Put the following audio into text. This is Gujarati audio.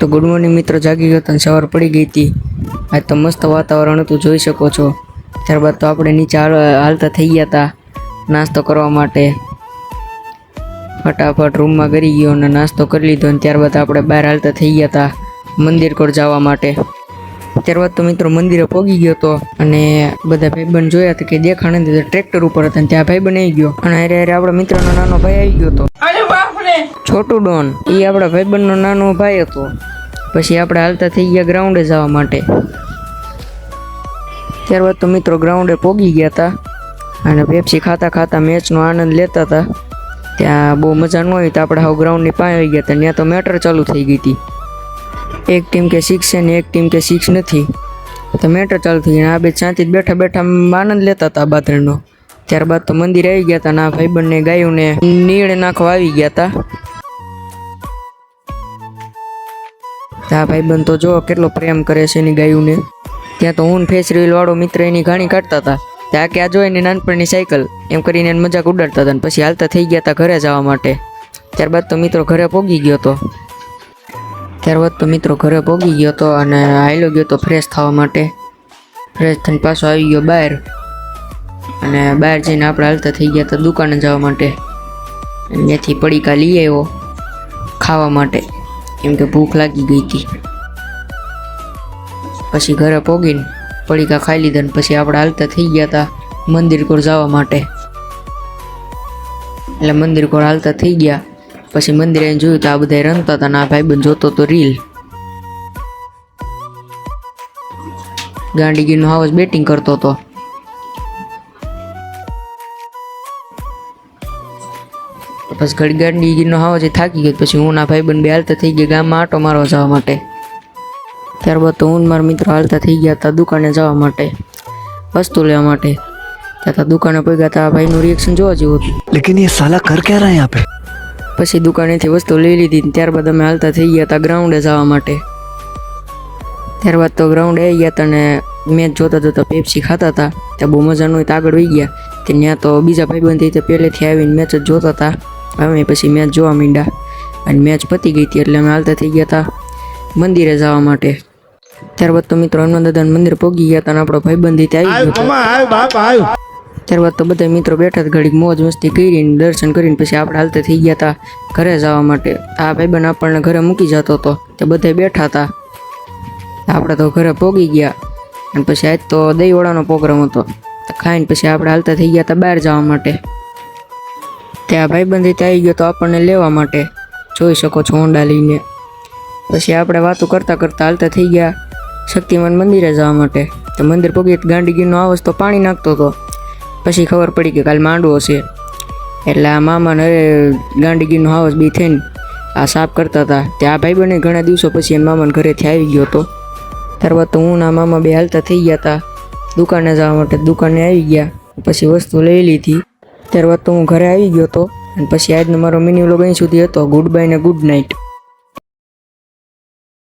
તો ગુડ મોર્નિંગ મિત્રો, જાગી ગયો તો સવાર પડી ગઈ હતી। આજ તો મસ્ત વાતાવરણ હતું, જોઈ શકો છો। ત્યારબાદ તો આપણે નીચે હાલતા થઈ ગયા હતા નાસ્તો કરવા માટે। ફટાફટ રૂમમાં કરી ગયો અને નાસ્તો કરી લીધો અને ત્યારબાદ આપણે બહાર હાલતા થઈ ગયા હતા મંદિર કોર જવા માટે। ત્યારબાદ તો મિત્રો મંદિરે પહોંચી ગયો હતો અને બધા ભાઈબંધ જોયા હતા કે દેખાણ નથી, ટ્રેક્ટર ઉપર હતા ત્યાં ભાઈબંધ આવી ગયો અને અરે આપણા મિત્રનો નાનો ભાઈ આવી ગયો હતો, છોટું ડોન। એ આપણા ભાઈબંધનો નાનો ભાઈ હતો। પછી આપણે હાલતા થઈ ગયા ગ્રાઉન્ડે જવા માટે। ત્યારબાદ તો મિત્રો ગ્રાઉન્ડે પહોંચી ગયા હતા અને પેપ્સી ખાતા ખાતા મેચનો આનંદ લેતા હતા। ત્યાં બહુ મજા ન આવી તો આપણે હાવ ગ્રાઉન્ડની પાસે આવી ગયા હતા। ત્યાં તો મેટર ચાલુ થઈ ગઈ હતી, એક ટીમ કે 6 છે ને એક ટીમ કે 6 નથી, તો મેટર ચાલુ થઈ ગઈ। આ બે શાંતિ બેઠા બેઠા આનંદ લેતા હતા બાદરનો। ત્યારબાદ તો મંદિર આવી ગયા હતા અને આ ભાઈબંધને ગાયોને નીળ નાખવા આવી ગયા હતા। આ ભાઈબંધ તો જો કેટલો પ્રેમ કરે છે એની ગાયોને। ત્યાં તો હું ફેસ રીલ વાળો મિત્ર એની ઘાણી કાઢતા હતા। ત્યાં કે આ જો એની નાનપણની સાયકલ એમ કરીને એને મજાક ઉડાડતા હતા। પછી હાલતા થઈ ગયા હતા ઘરે જવા માટે। ત્યારબાદ તો મિત્રો ઘરે પહોંચી ગયો હતો અને હાલ્યો ગયો તો ફ્રેશ થવા માટે। ફ્રેશ થઈને પાછો આવી ગયો બહાર અને બહાર જઈને આપણે હાલતા થઈ ગયા હતા દુકાને જવા માટે। ત્યાંથી પડીકા લઈ આવ્યો ખાવા માટે, કેમ કે ભૂખ લાગી ગઈ હતી। પછી ઘરે પહોંચીને પડીકા ખાઈ લીધા ને પછી આપણે હાલતા થઈ ગયા હતા મંદિર કોર જવા માટે। એટલે મંદિર કોર હાલતા થઈ ગયા। પછી મંદિરે જોયું તો આ બધા રમતા હતા ને આ ભાઈબંધ જોતો તો રીલ। ગાંડીગીરનો હાવસ બેટિંગ કરતો હતો। બસ ઘડી ગાંડીગીરનો હાવસ થાકી ગયો। પછી હું ના ભાઈબંધ બે હાલતા થઈ ગયા ગામમાં આટો મારવા જવા માટે। ત્યારબાદ તો હું મારા મિત્રો હાલતા થઈ ગયા હતા દુકાને જવા માટે, વસ્તુ લેવા માટે। ત્યાં દુકાને પગ્યા હતા, આ ભાઈનું રિએક્શન જોવા જેવું હતું। લેકિન ये साला कर क्या रहा है यहाँ पे? પછી દુકાનેથી વસ્તુ લઈ લીધી। ત્યારબાદ અમે હાલતા થઈ ગયા હતા ગ્રાઉન્ડે જવા માટે। ત્યારબાદ તો ગ્રાઉન્ડે આવી ગયા હતા અને મેચ જોતા જોતા પેપ્સી ખાતા હતા। ત્યાં બહુ મજા ન હોય તો આગળ વહી ગયા। ત્યાં તો બીજા ભાઈબંધ તો પહેલેથી આવીને મેચ જ જોતા હતા। અમે પછી મેચ જોવા માંડ્યા અને મેચ પતી ગઈ હતી એટલે અમે હાલતા થઈ ગયા હતા મંદિરે જવા માટે। ત્યારબાદ તો મિત્રો હનુમાન દાદાના મંદિર પહોંચી ગયા હતા અને આપણો ભાઈબંધ આવી ગયો। ત્યારબાદ તો બધા મિત્રો બેઠા ઘડીક મોજ મસ્તી કરીને દર્શન કરીને પછી આપણે હાલતા થઈ ગયા હતા ઘરે જવા માટે। આ ભાઈબંધ આપણને ઘરે મૂકી જતો હતો, તે બધા બેઠા હતા। આપણે તો ઘરે પહોંચી ગયા અને પછી આજ તો દહીંવડાનો પ્રોગ્રામ હતો, તો ખાઈને પછી આપણે હાલતા થઈ ગયા હતા બહાર જવા માટે। ત્યાં ભાઈબંધ આવી ગયો તો આપણને લેવા માટે, જોઈ શકો છો હોન્ડા લઈને। પછી આપણે વાતો કરતાં કરતાં હાલતા થઈ ગયા શક્તિમાન મંદિરે જવા માટે। તો મંદિર પહોંચી ગાંડીગીરનો આવાજ તો પાણી નાખતો હતો। પછી ખબર પડી કે કાલ માંડવો છે એટલે આ મામાને ગાંડીગીરનો હાવસ બી થઈને આ સાફ કરતા હતા। ત્યાં આ ભાઈબંધને ઘણા દિવસો પછી એના મામાને ઘરેથી આવી ગયો હતો। ત્યારબાદ તો હું ના મામા બે હાલતા થઈ ગયા હતા દુકાને જવા માટે। દુકાને આવી ગયા પછી વસ્તુ લઈ લીધી। ત્યારબાદ તો હું ઘરે આવી ગયો હતો અને પછી આજનો મારો મિની વ્લોગ અહીં સુધી હતો। ગુડ બાય ને ગુડ નાઇટ।